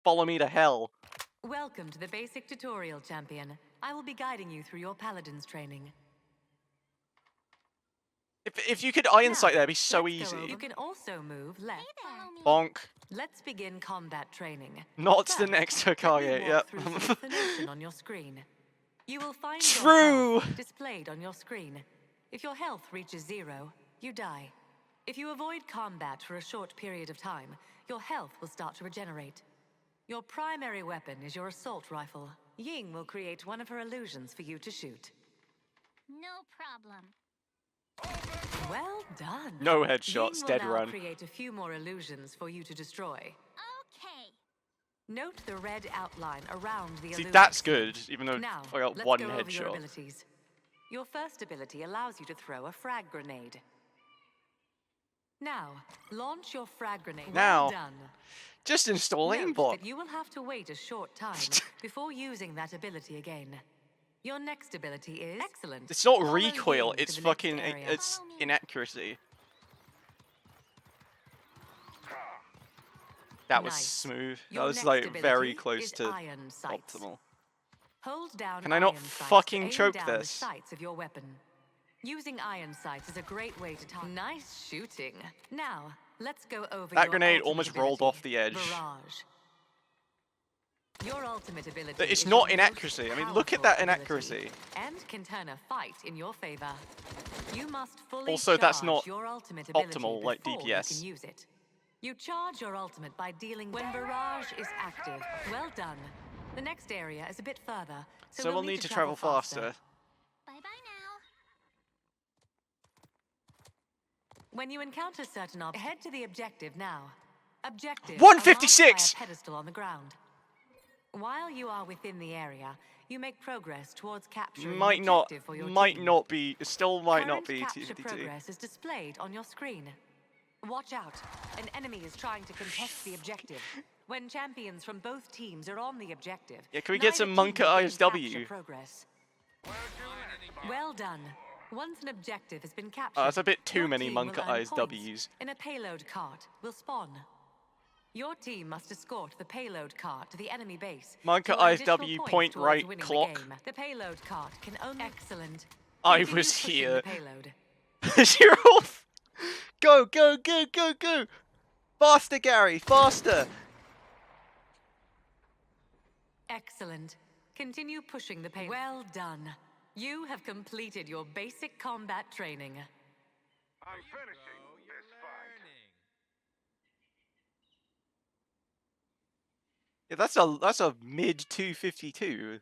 follow me to hell. Welcome to the basic tutorial, champion. I will be guiding you through your Paladins training. If you could iron Now, sight there, it'd be so let's go easy. You can also move left. Bonk. Let's begin combat training. Not First, the next let me Hokage, walk yep. through some information on your screen. You will find True! your health displayed on your screen. If your health reaches 0, you die. If you avoid combat for a short period of time, your health will start to regenerate. Your primary weapon is your assault rifle. Ying will create one of her illusions for you to shoot. No problem. Well done. No headshots, Ying dead will now run. create a few more illusions for you to destroy. Okay. Note the red outline around the See, illusion. that's good, even though Now, I got let's one go over your headshot. abilities. Your first ability allows you to throw a frag grenade. Now, launch your frag grenade. Now. Well done. Just install Note aimbot. that you will have to wait a short time before using that ability again. Your next ability is excellent. It's not Follow recoil, Ying to it's the next fucking, area. it's inaccuracy. That was Nice. smooth. That Your was next like ability very is close to iron sights. optimal. Hold down Can I not iron sights fucking to aim choke down the this? sights of your weapon. Using iron sights is a great way to target. Nice shooting. Now, let's go over That your grenade ultimate almost rolled ability, off the edge. Barrage. Your ultimate ability But it's is not your inaccuracy. most I mean, look at powerful that ability inaccuracy. and can turn a fight in your favor. You must fully Also, that's charge not your ultimate ability optimal, like before DPS. You can use it. You charge your ultimate by dealing when barrage is active. Well done. The next area is a bit further, So we'll need to travel faster. Bye-bye now. When you encounter certain objects, head to the objective now. Objective 156! pedestal on the ground. While you are within the area, you make progress towards capturing Might an not, objective for your might team. not be, still might not Current be capture TNT2. progress is displayed on your screen. Watch out. An enemy is trying to contest the objective. When champions from both teams are on the objective, Yeah, can we get neither some team Monk will gain ISW? capture progress. Well done. Once an objective has been captured, That's a bit too your many team Monk will earn ISWs. points, and a payload cart will spawn. Your team must escort the payload cart to the enemy base. Monk to earn additional ISW points point towards right winning the clock. game. The payload cart can only excellent. I Continue was pushing here. the payload. You're off! Go, go, go, go, go! Faster, Gary, faster! Excellent. Continue pushing the payload. Well done. You have completed your basic combat training. I'm finishing this fight. Yeah, that's a mid 252.